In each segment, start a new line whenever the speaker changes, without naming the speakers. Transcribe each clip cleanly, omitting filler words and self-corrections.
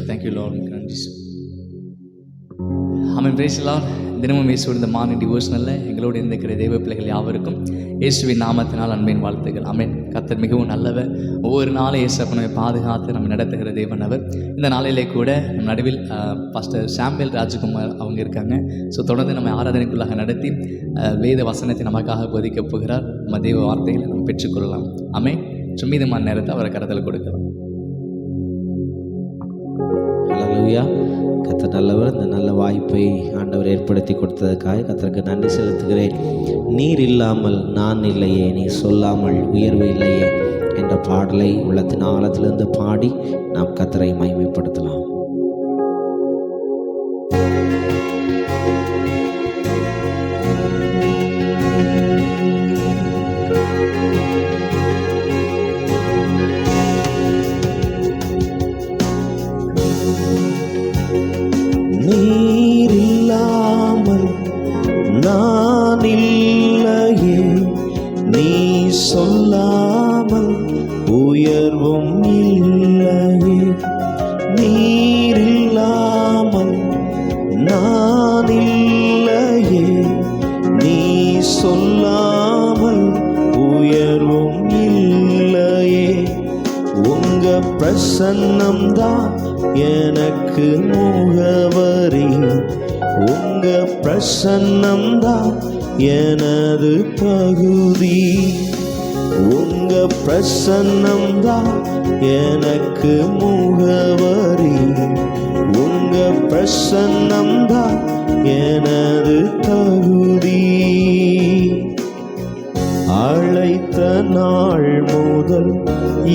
Thank you lord. நன்றி. ஆமென். Praise the lord. தினமும் இயேசுவின் இந்த மார்னிங் டிவோஷனல்ல எங்களோடு இருந்திருக்கிற தேவ பிள்ளைகள் யாவருக்கும் இயேசுவின் நாமத்தினால் அன்பின் வாழ்த்துக்கள். ஆமென். கர்த்தர் மிகவும் நல்லவர். ஒவ்வொரு நாளும் இயேசுவை பாதுகாத்து நம்ம நடத்துகிற தேவன் அவர். இந்த நாளிலே கூட நம்ம நடுவில் பாஸ்டர் சாமுவேல் ராஜகுமார் அவங்க இருக்காங்க. ஸோ தொடர்ந்து நம்ம ஆராதனைக்குள்ளாக நடத்தி வேத வசனத்தை நமக்காக போதிக்கப் போகிறார். நம்ம தேவ வார்த்தைகளை நம்ம பெற்றுக்கொள்ளலாம். ஆமென். மீதமான நேரத்தை அவரை கருத்தில் கொடுக்கலாம்.
ஹல்லேலூயா. கர்த்தர் நல்லவர். இந்த நல்ல வாய்ப்பை ஆண்டவர் ஏற்படுத்தி கொடுத்ததற்காக கர்த்தருக்கு நன்றி செலுத்துகிறேன். நீர் இல்லாமல் நான் இல்லையே, நீ சொல்லாமல் உயர்வு இல்லையே என்ற பாடலை உள்ளத்தின் ஆழத்திலிருந்து பாடி நாம் கர்த்தரை மகிமைப்படுத்தலாம்.
நீரில்லாமல் நான் இல்லையே, நீ சொல்லாமல் உயர்வும் இல்லையே. நீரில்லாமல் நான் இல்லையே, நீ சொல்லாமல் உயர்வும் இல்லையே. உங்க பிரசன்னம்தான் எனக்கு முகவரி, உங்க பிரசன்னம்தான் எனது பகுதி. உங்க பிரசன்னம்தான் எனக்கு முகவரி, உங்க பிரசன்னம்தான் எனது தகுதி. அழைத்த நாள் முதல்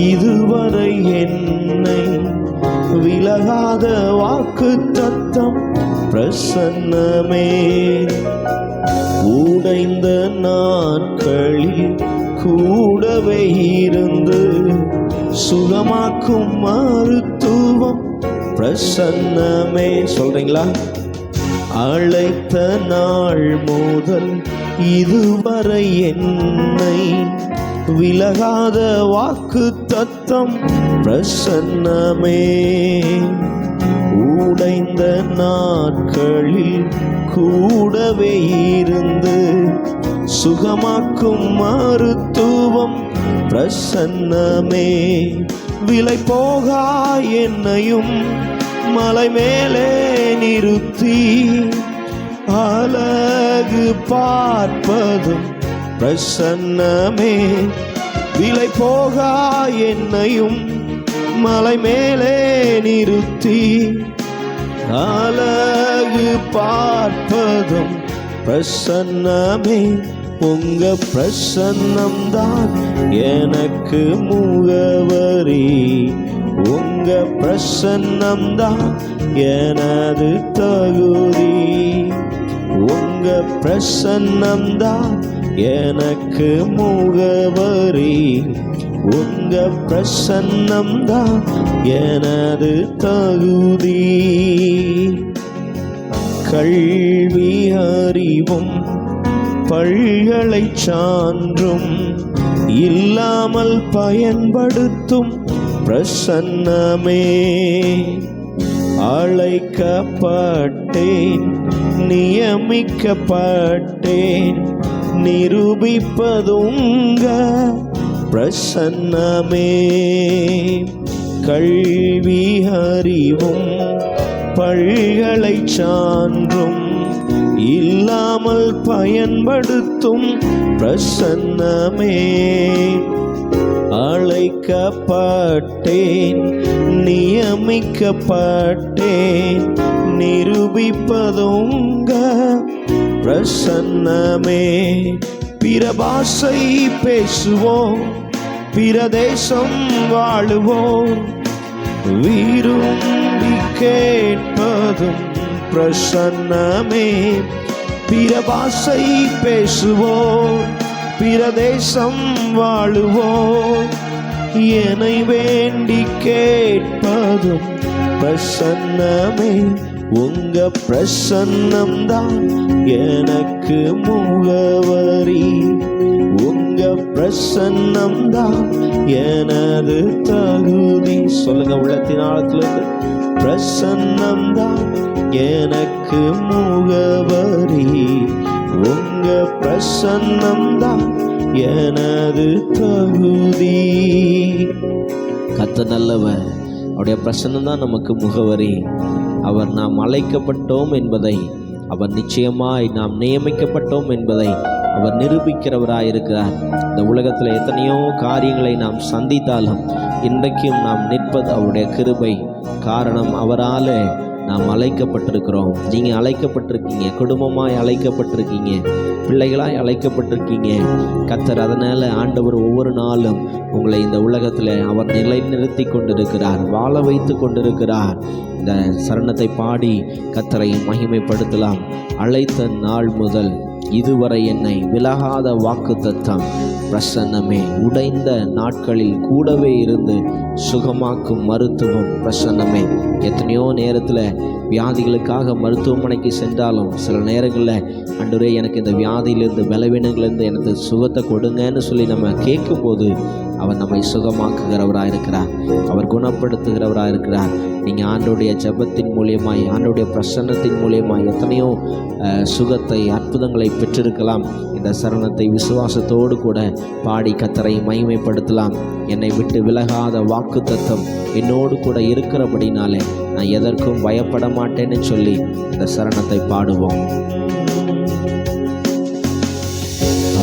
இதுவரை என்னை விலகாத வாக்கு தத்தம் பிரசன்னமே. உடைந்த நாட்களில் கூடவே இருந்து சுகமாக்கும் மருத்துவம் பிரசன்னமே. சொல்றீங்களா? அழைத்த நாள் முதல் இதுவரை என்னை விலகாத வாக்கு தத்தம் பிரசன்னமே. உடைந்த நாட்களில் கூடவே இருந்து சுகமாக்கும் மருத்துவம் பிரசன்னமே. விலை போகா என்னையும் மலை மேலே நிறுத்தி அழகு பார்ப்பதும் பிரசன்னமே. விலை போகா என்னையும் மலை மேலே நிறுத்தி அழகு பார்ப்பதும் பிரசன்னமே. உங்க பிரசன்னம்தான் எனக்கு முகவரி, உங்க பிரசன்னம்தான் எனது தகுதி. உங்க பிரசன்னம்தான் எனக்கு முகவரி, உங்க பிரசன்னம்தான் எனது தகுதி. கல்வி அறிவும் பல்கலை சான்றும் இல்லாமல் பயன்படுத்தும் பிரசன்னமே. அழைக்கப்பட்டேன், நியமிக்கப்பட்டேன், நிரூபிப்பதுங்க பிரசன்னமே. கல்வி அறிவும் பல்கலை சான்றும் இல்லாமல் பயன்படுத்தும் பிரசன்னமே. அழைக்கப்பட்டேன், நியமிக்கப்பட்டேன், நிரூபிப்பதுங்க பிரசன்னமே. பிற பாஷை பேசுவோம், பிற தேசம் வாழுவோம், விரும்பி கேட்பதும் பிரசன்னமே. பிற பாஷை பேசுவோம், பிற தேசம் வாழுவோம், என்னை வேண்டி கேட்பதும் பிரசன்னமே. உங்க பிரசன்னம்தான் எனக்கு முகவரி, உங்க பிரசன்னம்தான் எனது தகுதி. சொல்லுங்க உள்ளத்தின் ஆழத்திலிருந்து. பிரசன்னம்தான் எனக்கு முகவரி. உங்க பிரசன்னம்தான் எனது தகுதி.
கர்த்தர் நல்லவர். அவருடைய பிரசன்னம் தான் நமக்கு முகவரி. அவர் நாம் அழைக்கப்பட்டோம் என்பதை, அவர் நிச்சயமாய் நாம் நியமிக்கப்பட்டோம் என்பதை அவர் நிரூபிக்கிறவராயிருக்கிறார். இந்த உலகத்தில் எத்தனையோ காரியங்களை நாம் சந்தித்தாலும் இன்றைக்கும் நாம் நிற்பது அவருடைய கிருபை. காரணம், அவரால் நாம் அழைக்கப்பட்டிருக்கிறோம். நீங்கள் அழைக்கப்பட்டிருக்கீங்க, குடும்பமாய் அழைக்கப்பட்டிருக்கீங்க, பிள்ளைகளாய் அழைக்கப்பட்டிருக்கீங்க. கர்த்தர் அதனால் ஆண்டவர் ஒவ்வொரு நாளும் உங்களை இந்த உலகத்தில் அவர் நிலைநிறுத்தி கொண்டிருக்கிறார், வாழ வைத்து கொண்டிருக்கிறார். இந்த சரணத்தை பாடி கர்த்தரை மகிமைப்படுத்தலாம். அழைத்த நாள் முதல் இதுவரை என்னை விலகாத வாக்குத்தத்தம் பிரசன்னமே. உடைந்த நாட்களில் கூடவே இருந்து சுகமாக்கும் மருத்துவம் பிரசன்னமே. எத்தனையோ நேரத்தில் வியாதிகளுக்காக மருத்துவமனைக்கு சென்றாலும் சில நேரங்களில் ஆண்டவரே எனக்கு இந்த வியாதியிலிருந்து பலவீனங்களிலிருந்து எனக்கு சுகத்தை கொடுங்கன்னு சொல்லி நம்ம கேட்கும்போது அவர் நம்மை சுகமாக்குகிறவராக இருக்கிறார், அவர் குணப்படுத்துகிறவராக இருக்கிறார். நீங்கள் ஆண்டோடைய ஜெபத்தின் மூலியமாய், ஆண்டோடைய பிரசன்னத்தின் மூலியமாய் எத்தனையோ சுகத்தை, அற்புதங்களை பெற்றிருக்கலாம். இந்த சரணத்தை விசுவாசத்தோடு கூட பாடி கர்த்தரை மகிமைப்படுத்தலாம். என்னை விட்டு விலகாத வாக்குத்தத்தம் என்னோடு கூட இருக்கிறபடினாலே நான் எதற்கும் பயப்பட மாட்டேன்னு சொல்லி இந்த சரணத்தை பாடுவோம்.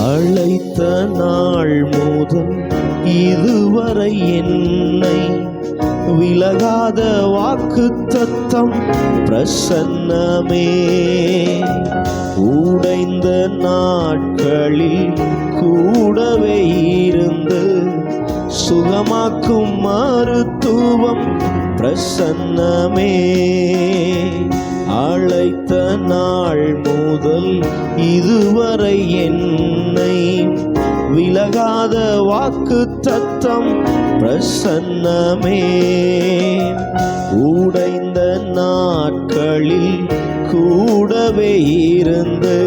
அழைத்த நாள் முதல் இதுவரை என்னை விலகாத வாக்குத்தத்தம் பிரசன்னமே. உடைந்த நாட்களில் கூடவே இருந்து சுகமாக்கும் மருத்துவம் பிரசன்னமே. அழைத்த நாள் முதல் இதுவரை என்னை விலகாத வாக்குத்தத்தம் பிரசன்னமே. உடைந்த நாட்களில் கூடவே இருந்து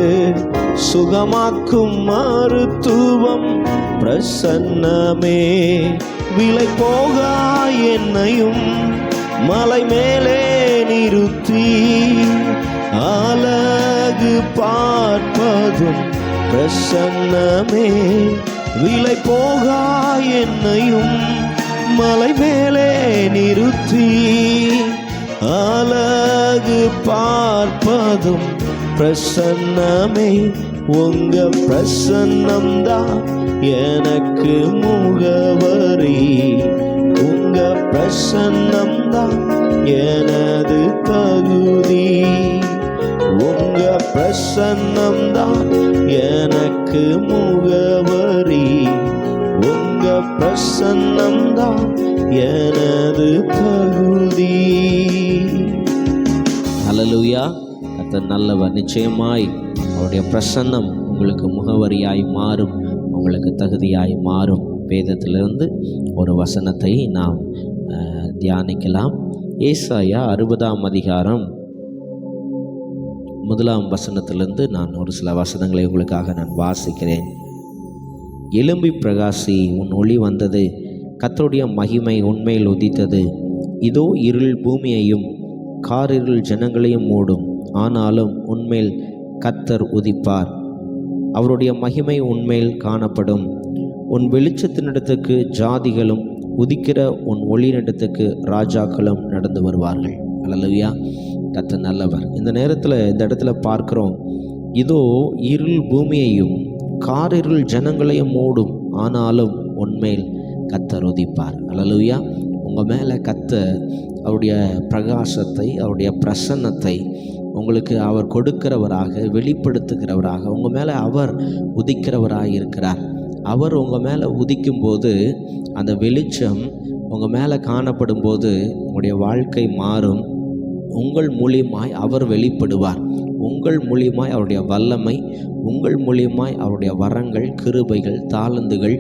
சுகமாக்கும் மருத்துவம் பிரசன்னமே. விலை போகா என்னையும் மலை மேலே நிறுத்தி அழகு பார்ப்பதும் பிரசன்னமே. விலை போகா என்னையும் மலை மேலே நிறுத்தி அழகு பார்ப்பதும் பிரசன்னமே. உங்க பிரசன்னம்தான் எனக்கு முகவரி. உங்க பிரசன்னம்தான் எனது தகுதி. உங்க பிரசன்னம்தான் எனக்கு முகவரி. உங்க பிரசன்னம்தான் எனது தகுதி.
ஹல்லேலூயா. கர்த்தர் நல்லவர். நிச்சயமாய் அவருடைய பிரசன்னம் உங்களுக்கு முகவரியாய் மாறும், உங்களுக்கு தகுதியாய் மாறும். வேதத்திலிருந்து ஒரு வசனத்தை நாம் தியானிக்கலாம். ஏசாயா 60ஆம் அதிகாரம் 1ஆம் வசனத்திலிருந்து நான் ஒரு சில வசனங்களை உங்களுக்காக நான் வாசிக்கிறேன். எழும்பி பிரகாசி, உன் ஒளி வந்தது, கர்த்தருடைய மகிமை உன்மேல் உதித்தது. இதோ இருள் பூமியையும் காரிருள் ஜனங்களையும் மூடும், ஆனாலும் உன்மேல் கர்த்தர் உதிப்பார், அவருடைய மகிமை உன்மேல் காணப்படும். உன் வெளிச்சத்தினிடத்துக்கு ஜாதிகளும் உதிக்கிற உன் ஒளியினிடத்துக்கு ராஜாக்களும் நடந்து வருவார்கள். அல்லேலூயா. கர்த்தர் நல்லவர். இந்த நேரத்தில் இந்த இடத்துல பார்க்கிறோம், இதோ இருள் பூமியையும் காரிருள் ஜனங்களையும் மூடும், ஆனாலும் உன்மேல் கர்த்தர் உதிப்பார். அல்லேலூயா. உங்கள் மேலே கர்த்தர் அவருடைய பிரகாசத்தை, அவருடைய பிரசன்னத்தை உங்களுக்கு அவர் கொடுக்கிறவராக, வெளிப்படுத்துகிறவராக, உங்கள் மேலே அவர் உதிக்கிறவராக இருக்கிறார். அவர் உங்கள் மேலே உதிக்கும்போது அந்த வெளிச்சம் உங்கள் மேலே காணப்படும் போது உங்களுடைய வாழ்க்கை மாறும். உங்கள் மூலியமாய் அவர் வெளிப்படுவார். உங்கள் மூலியமாய் அவருடைய வல்லமை, உங்கள் மூலியமாய் அவருடைய வரங்கள், கிருபைகள், தாளந்துகள்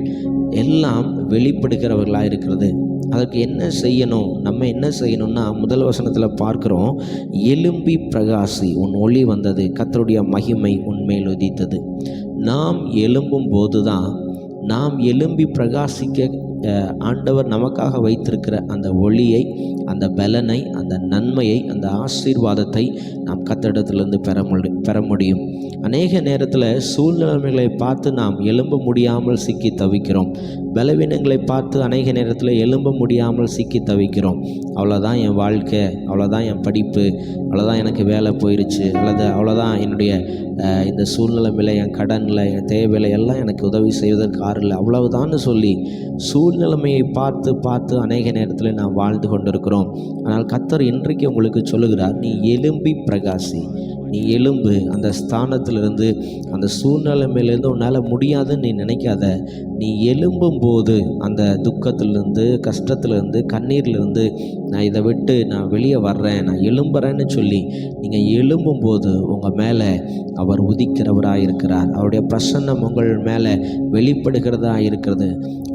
எல்லாம் வெளிப்படுகிறவர்களாக இருக்கிறது. அதற்கு என்ன செய்யணும்? நம்ம என்ன செய்யணும்னா, முதல் வசனத்தில் பார்க்குறோம், எழும்பி பிரகாசி, உன் ஒளி வந்தது, கர்த்தருடைய மகிமை உன்மேல் உதித்தது. நாம் எழும்பும் போது தான், நாம் எழும்பி பிரகாசிக்க ஆண்டவர் நமக்காக வைத்திருக்கிற அந்த ஒளியை, அந்த பலனை, அந்த நன்மையை, அந்த ஆசீர்வாதத்தை நாம் கர்த்தரிடத்திலிருந்து பெற முடியும். அநேக நேரத்தில் சூழ்நிலைகளை பார்த்து நாம் எழும்ப முடியாமல் சிக்கி தவிக்கிறோம். பலவீனங்களை பார்த்து அநேக நேரத்தில் எழும்ப முடியாமல் சிக்கி தவிக்கிறோம். அவ்வளோதான் என் வாழ்க்கை, அவ்வளோதான் என் படிப்பு, அவ்வளோதான் எனக்கு வேலை போயிடுச்சு, அவ்வளோதான் என்னுடைய இந்த சூழ்நிலையில், என் கடனில், என் தேவையில் எல்லாம் எனக்கு உதவி செய்வதற்கு ஆறில்லை, அவ்வளவுதான்னு சொல்லி சூழ்நிலைமையை பார்த்து பார்த்து அநேக நேரத்தில் நாம் வாழ்ந்து கொண்டிருக்கிறோம். ஆனால் கர்த்தர் இன்றைக்கு உங்களுக்கு சொல்லுகிறார், நீ எழும்பி பிரகாசி, நீ எழும்பு. அந்த ஸ்தானத்திலிருந்து, அந்த சூழ்நிலைமையிலேருந்து உன்னால் முடியாதுன்னு நீ நினைக்காத. நீ எழும்பும்போது அந்த துக்கத்திலிருந்து, கஷ்டத்திலிருந்து, கண்ணீர்லேருந்து நான் இதை விட்டு நான் வெளியே வர்றேன், நான் எழும்புறேன்னு சொல்லி நீங்கள் எழும்பும்போது உங்கள் மேலே அவர் உதிக்கிறவராக இருக்கிறார். அவருடைய பிரசன்னம் உங்கள் மேலே வெளிப்படுகிறதா இருக்கிறது.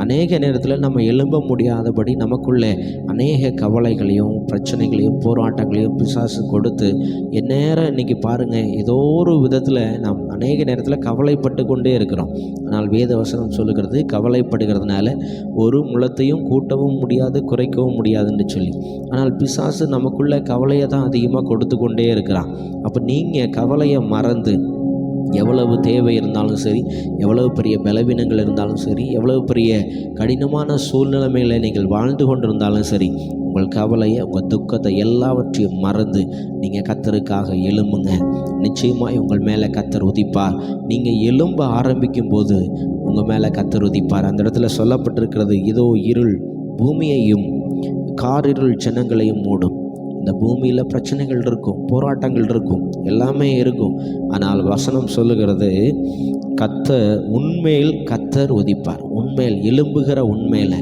அநேக நேரத்தில் நம்ம எழும்ப முடியாதபடி நமக்குள்ளே அநேக கவலைகளையும் பிரச்சனைகளையும் போராட்டங்களையும் பிசாசு கொடுத்து எந்நேரம் இன்றைக்கி பாருங்கள், ஏதோ ஒரு விதத்தில் நாம் அநேக நேரத்தில் கவலைப்பட்டு கொண்டே இருக்கிறோம். ஆனால் வேத வசனம் சொல்லுகிறது, கவலைப்படுகிறதுனால ஒரு முழத்தையும் கூட்டவும் முடியாது, குறைக்கவும் முடியாதுன்னு சொல்லி. ஆனால் பிசாசு நமக்குள்ள கவலையை தான் அதிகமாக கொடுத்து கொண்டே இருக்கிறான். அப்போ நீங்கள் கவலையை மறந்து, எவ்வளவு தேவை இருந்தாலும் சரி, எவ்வளவு பெரிய பலவீனங்கள் இருந்தாலும் சரி, எவ்வளவு பெரிய கடினமான சூழ்நிலைமைகளை நீங்கள் வாழ்ந்து கொண்டிருந்தாலும் சரி, உங்கள் கவலையை, உங்கள் துக்கத்தை எல்லாவற்றையும் மறந்து நீங்கள் கர்த்தருக்காக எழும்புங்க. நிச்சயமாய் உங்கள் மேலே கர்த்தர் உதிப்பார். நீங்கள் எழும்ப ஆரம்பிக்கும் போது உங்கள் மேலே கர்த்தர் உதிப்பார். அந்த இடத்துல சொல்லப்பட்டிருக்கிறது, இதோ இருள் பூமியையும் காரிருள் ஜனங்களையும் மூடும். இந்த பூமியில் பிரச்சனைகள் இருக்கும், போராட்டங்கள் இருக்கும், எல்லாமே இருக்கும். ஆனால் வசனம் சொல்லுகிறது, உண்மையில் கர்த்தர் உதிப்பார். உண்மையில் எழும்புகிற உண்மையில்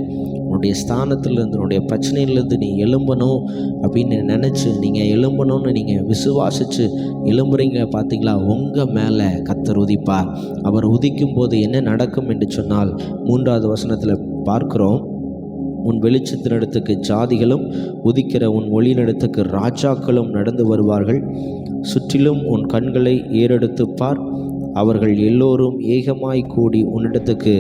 உன்னுடைய ஸ்தானத்திலிருந்து, உன்னுடைய பிரச்சனையிலேருந்து நீ எழும்பணும் அப்படின்னு நினச்சி நீங்கள் எழும்பணும்னு நீங்கள் விசுவாசித்து எழும்புறீங்க பார்த்தீங்களா, உங்கள் மேலே கர்த்தர் உதிப்பார். அவர் உதிக்கும் போது என்ன நடக்கும் என்று சொன்னால், 3வது வசனத்தில் பார்க்கிறோம், உன் வெளிச்சத்தினிடத்துக்கு ஜாதிகளும், உதிக்கிற உன் ஒளியினிடத்துக்கு ராஜாக்களும் நடந்து வருவார்கள். சுற்றிலும் உன் கண்களை ஏறெடுத்து பார், அவர்கள் எல்லோரும் ஏகமாய் கூடி உன்னிடத்துக்கு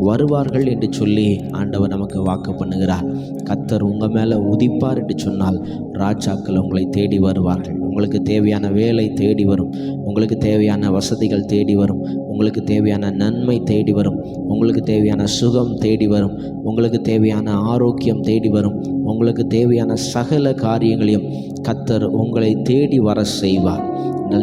வருவார்கள் என்று சொல்லி ஆண்டவர் நமக்கு வாக்கு பண்ணுகிறார். கர்த்தர் உங்கள் மேலே உதிப்பார் என்று சொன்னால் ராஜாக்கள் உங்களை தேடி வருவார்கள். உங்களுக்கு தேவையான வேலை தேடி வரும், உங்களுக்கு தேவையான வசதிகள் தேடி வரும், உங்களுக்கு தேவையான நன்மை தேடி வரும், உங்களுக்கு தேவையான சுகம் தேடி வரும், உங்களுக்கு தேவையான ஆரோக்கியம் தேடி வரும், உங்களுக்கு தேவையான சகல காரியங்களையும் கர்த்தர் உங்களை தேடி வர செய்வார்.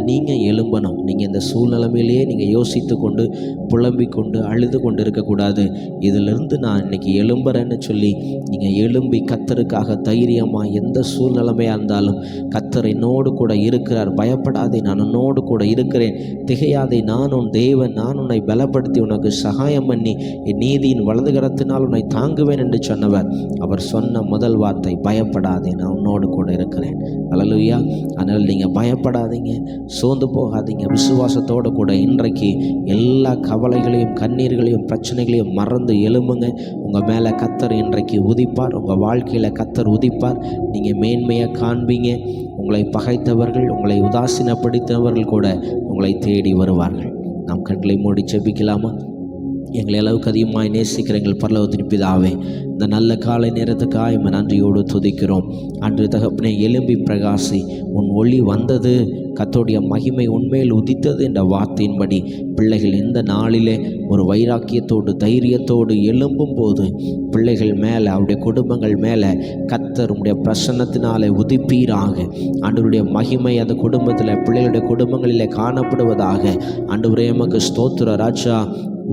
நீங்கள் எழும்பணும். நீங்கள் இந்த சூழ்நிலைமையிலேயே நீங்கள் யோசித்து கொண்டு, புலம்பிக் கொண்டு, அழுது கொண்டு இருக்கக்கூடாது. இதிலிருந்து நான் இன்றைக்கி எழும்புறேன்னு சொல்லி நீங்கள் எழும்பி கர்த்தருக்காக தைரியமாக, எந்த சூழ்நிலைமையாக இருந்தாலும் கர்த்தர் என்னோடு கூட இருக்கிறார், பயப்படாதே, நான் உன்னோடு கூட இருக்கிறேன், திகையாதே, நான் உன் தேவன், நான் உன்னை பலப்படுத்தி உனக்கு சகாயம் பண்ணி என் நீதியின் வலது கரத்தினால் உன்னை தாங்குவேன் என்று சொன்னவர். அவர் சொன்ன முதல் வார்த்தை, பயப்படாதே, நான் உன்னோடு கூட இருக்கிறேன். அல்லேலூயா. அதனால் நீங்கள் பயப்படாதீங்க, சோர்ந்து போகாதீங்க. விசுவாசத்தோடு கூட இன்றைக்கு எல்லா கவலைகளையும், கண்ணீர்களையும், பிரச்சனைகளையும் மறந்து எழும்புங்க. உங்கள் மேலே கர்த்தர் இன்றைக்கு உதிப்பார். உங்கள் வாழ்க்கையில் கர்த்தர் உதிப்பார். நீங்கள் மேன்மையை காண்பீங்க. உங்களை பகைத்தவர்கள், உங்களை உதாசீனப்படுத்தினவர்கள் கூட உங்களை தேடி வருவார்கள். நாம் கண்களை மூடி ஜெபிக்கலாமா? எங்களை அளவுக்கு அதிகமாக நேசிக்கிற எங்கள் பரலோகத்தின் பிதாவே, இந்த நல்ல காலை நேரத்துக்காக நன்றியோடு துதிக்கிறோம். அன்று தகப்பனே, எழும்பி பிரகாசி, உன் ஒளி வந்தது, கர்த்தருடைய மகிமை உண்மையில் உதித்தது என்ற வார்த்தையின்படி பிள்ளைகள் இந்த நாளிலே ஒரு வைராக்கியத்தோடு, தைரியத்தோடு எழும்பும் போது பிள்ளைகள் மேலே, அவருடைய குடும்பங்கள் மேலே கர்த்தர் உடைய பிரசன்னத்தினாலே உதிப்பீராக. ஆண்டவருடைய மகிமை அந்த குடும்பத்தில், பிள்ளைகளுடைய குடும்பங்களிலே காணப்படுவதாக. ஆண்டவரே, எமக்கு ஸ்தோத்திர ராஜா.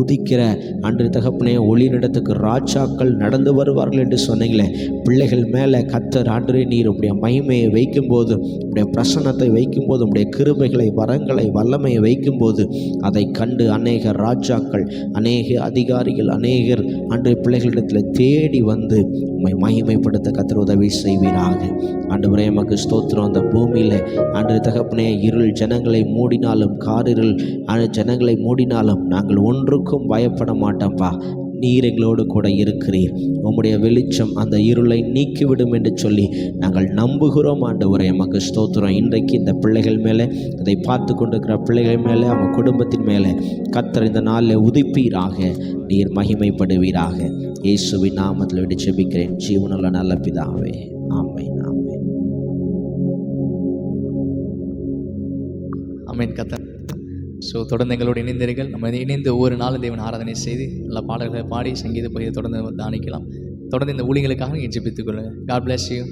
உதிக்கிற அன்று தகப்பனே, ஒளியினிடத்துக்கு ராஜாக்கள் நடந்து வருவார்கள் என்று சொன்னீங்களே, பிள்ளைகள் மேலே கர்த்தர் ஆண்டவரே நீர் உடைய மகிமையை வைக்கும்போது, உடைய பிரசன்னத்தை வைக்கும்போது, உடைய கிருபைகளை, வரங்களை, வல்லமையை வைக்கும்போது அதை கண்டு அநேக ராஜாக்கள், அநேக அதிகாரிகள், அநேகர் அன்று பிள்ளைகளிடத்தில் தேடி வந்து உம்மை மகிமைப்படுத்த கர்த்தர் உதவி செய்வீராக. ஆண்டவரே, எமக்கு ஸ்தோத்திரம். அந்த பூமியில் அன்று தகப்பனே, இருள் ஜனங்களை மூடினாலும், காரிருள் ஜனங்களை மூடினாலும் நாங்கள் ஒன்றுக்கும் பயப்பட மாட்டோம்ப்பா. நீர் எங்களோடு கூட இருக்கிறீர். உம்முடைய வெளிச்சம் அந்த இருளை நீக்கிவிடும் என்று சொல்லி நாங்கள் நம்புகிறோம் ஆண்டவரே. எமக்கு ஸ்தோத்திரம். இன்றைக்கு இந்த பிள்ளைகள் மேலே, அதை பார்த்து கொண்டிருக்கிற பிள்ளைகள் மேலே, அவங்க குடும்பத்தின் மேலே கர்த்தர் இந்த நாளில் உதிப்பீராக, நீர் மகிமைப்படுவீராக. இயேசுவின் நாமத்தில் விட்டு ஜெபிக்கிறேன் ஜீவனுள்ள நல்ல பிதாவே, ஆமென், ஆமென்.
ஆமென். கர்த்தர் தொடர்ந்து எங்களோடு இணைந்தீர்கள். நம்ம இணைந்து ஒவ்வொரு நாளும் தேவன் ஆராதனை செய்து நல்ல பாடல்களை பாடி சங்கீத பகுதியை தொடர்ந்து தியானிக்கலாம். தொடர்ந்து இந்த ஊழியர்களுக்காக நீங்கள் ஜெபித்துக் கொள்ளுங்கள். God bless you.